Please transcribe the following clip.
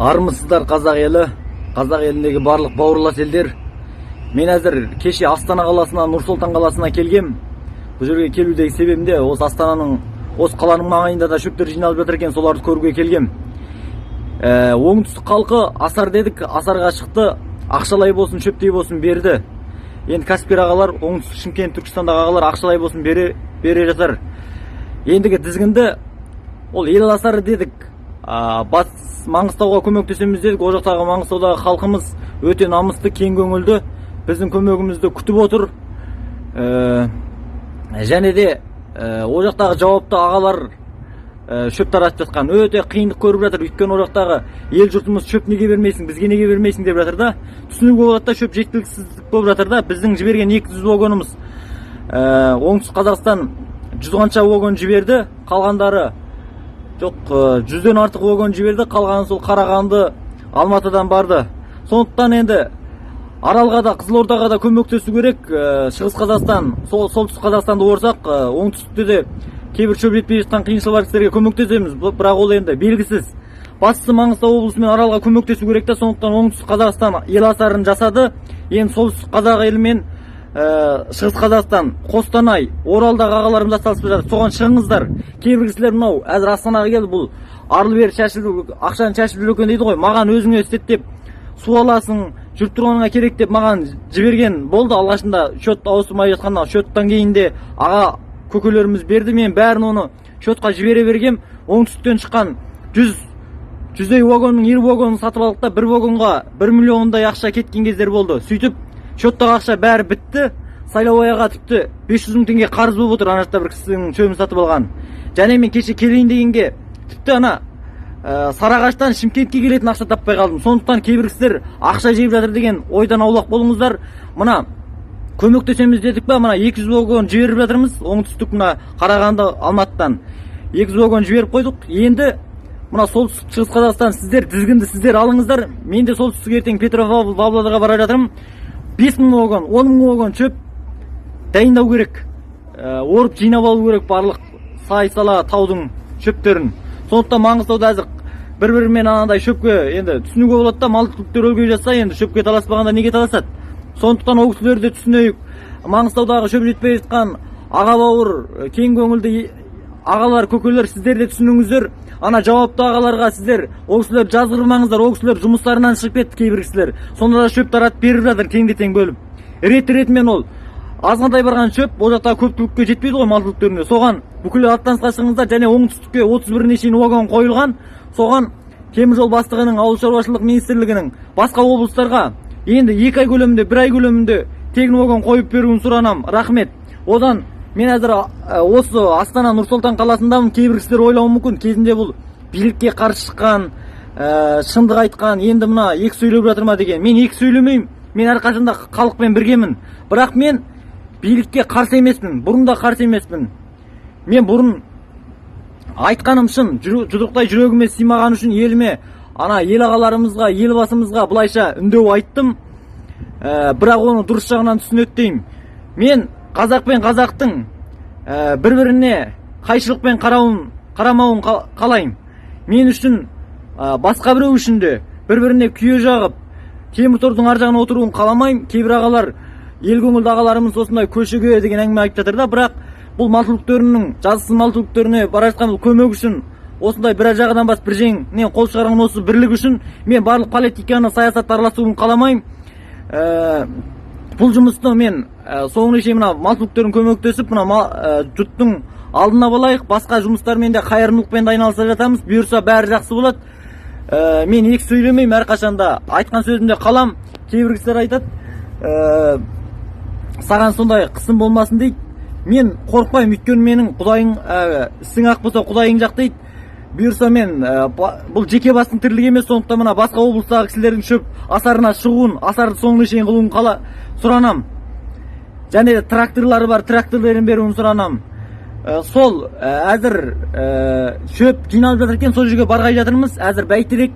Армысыздар қазақ елі, қазақ еліндегі барлық бауырлас елдер. Мен әзір кеше Астана қаласынан Нұр-Сұлтан қаласына келгем. Бұл жерге келудегі себебім де осы Астананың, осы қаланың маңайында да шөптер жиналып жатыр екен, соларды көруге келгем. Оңтүстік халқы асар дедік, асарға шықты, ақшалай болсын, шөптей болсын берді. Енді Каспир ағалар, оңтүстік Шымкент, Түркістандағы ағалар ақшалай болсын бере жатыр. Ендігі дізгінді ол ел асары дедік. Батыс Маңғыстауға көмектесеміз дедік. О жақтағы Маңғыстаудағы халқымыз өте намысты, кең көңілді, біздің көмегімізді күтіп отыр. Және де о жақтағы жауапты ағалар шөп таратып жатқан өте қиындық көріп жатыр. Өйткені о жақтағы ел жұртымыз шөп неге бермейсің, бізге неге бермейсің деп жатыр да. Түсінуге болады да, шөп жеткіліксіздік болып жатыр да. Біздің жіберген 200 вагонымыз оңтүстік Қазақстан 100 қанша вагон жіберді, қалғандары жоқ, 100-ден артық вагон жіберді, қалғаны сол Қарағанды, Алматыдан барды. Сондықтан енді Аралға да, Қызылордаға да көмектесу керек. Шығыс Қазақстан, солтүстік Қазақстанды орсақ, оңтүстікте де кейбір шөп жетпей жатқан қиыншылық бар кісілерге көмектесеміз, бірақ ол енді белгісіз. Бастысы Маңғыстау облысы мен Аралға көмектесу керек та, сондықтан оңтүстік Қазақстан ел асарын жасады. Енді солтүстік қазақ елі мен Шығыс Қазақстан, Қостанай, Оралдағы ағаларымыз атсалысып жатыр. Соған шығыңыздар. Кейбір кісілер мынау әзір Астанаға келді, бұл арлы-бері шашылып, ақшаны шашып жүр екен дейді ғой. Маған өзіңе істет деп, су аласың, жүріп тұрғаныңа керек деп маған жіберген болды. Алғашында шот ауысырмай жатқанда, шоттан кейін де аға көкелеріміз берді. Мен бәрін оны шотқа жібере бергем. Оңтүстіктен шыққан 100 вагонның 20 вагонын сатып алдық та, бір вагонға 1 миллиондай ақша кеткен кездер болды. Сөйтіп шоттағы ақша бәрі бітті. Сайлауаяға тіпті 500 мың теңге қарыз болып отыр, ана жақта бір кісінің шөбін сатып алған. Және мен кеше келейін дегенге тіпті ана Сарыағаштан Шымкентке келетін ақша таппай қалдым. Сондықтан кейбір кісілер ақша жеп жатыр деген ойдан аулақ болыңыздар. Мына көмектесеміз дедік па, мына 200 вагон жіберіп жатырмыз. Оңтүстік мына Қарағанды, Алматыдан 200 вагон жіберіп қойдық. Енді мына солтүстік Шығыс Қазақстан, сіздер тізгінді сіздер алыңыздар. Мен де солтүстік ертең Петропавл, Павлодарға бара жатырмын. 5000 вагон, 10000 вагон шөп дайындау керек. Орып жинап алу керек барлық сала таудың шөптерін. Сондықтан Маңғыстауда әзір бір-бірімен анандай шөпке енді түсінуге болады да, мал түліктер өлгей жатса, енді шөпке таласпағанда неге таласады? Сондықтан ол кісілерді түсінейік. Маңғыстаудағы шөп жетпей жатқан аға бауыр, кең көңілді ағалар, көкелер, сіздер де түсініңіздер. Ана жауапты ағаларға сіздер ол кісілер жазғырмаңыздар. Ол кісілер жұмыстарынан шығып кетті кейбір кісілер. Сонда да шөп таратып беріп жатыр теңде-тең бөліп. Рет-ретімен ол азғантай барған шөп ол жақта көп түлікке жетпейді ғой, мал түліктеріне. Соған бүкіл аттанысқа шығыңыздар. Және оңтүстікке 31-не шейін вагон қойылған. Соған темір жол бастығының, ауыл шаруашылық министрлігінің басқа облыстарға енді 2 ай көлемінде, 1 ай көлемінде тегін вагон қойып беруін сұранам. Рахмет. Одан мен әзір осы Астана Нұр-Сұлтан қаласындамын. Кейбір кісілер ойлауы мүмкін, кезінде бұл билікке қарсы шыққан, шындық айтқан, енді мына екі сөйлеп жатыр ма деген. Мен екі сөйлемеймін. Мен әрқашанда халықпен біргемін. Бірақ мен билікке қарсы емеспін, бұрын да қарсы емеспін. Мен бұрын айтқаным шын, жұдырықтай жүрегіме сыймаған үшін еліме, ана ел ағаларымызға, ел басымызға бұлайша үндеу айттым. Бірақ оны дұрыс жағынан түсінеттеймін. Мен қазақ пен қазақтың бір-біріне қайшылықпен қарамауын қалайым. Мен үшін, басқа біреу үшін де бір-біріне күйе жағып, темір тордың ар жағына отыруын қаламайым. Кейбір ағалар, ел көңілді ағаларымыз осындай көшеге деген әңгіме айтып жатыр да, бірақ бұл мал түліктерінің, жазықсыз мал түліктеріне бара жатқан көмек үшін, осындай бір жағадан бас бір жеңнен қол шығарған осы бірлік үшін мен барлық политиканы, саясатты араласуын қаламайым. Бұл жұмысты мен соңына шейін мына мал түліктерін көмектесіп, мына жұрттың алдына болайық. Басқа жұмыстармен де, қайырымдылықпен де айналыса жатамыз. Бұйырса бәрі жақсы болады. Мен екі сөйлемеймін, әрқашанда айтқан сөзімде қалам. Кейбір кісілер айтады, саған сондай қысым болмасын дейді. Мен қорықпаймын, өйткені менің құдайың ісің ақ болса құдайың жақ дейді. Бұйырса мен бұл жеке бастың тірлігі емес, сондықтан мына басқа облыстағы кісілердің шөп асарына шығуын, асарды соңына шейін қылуын сұранам. Және тракторлары бар, тракторларын беруін сұранам. Сол әзір шөп жиналып жатыр екен, сол жерге барғай жатырмыз. Әзір бәйтерек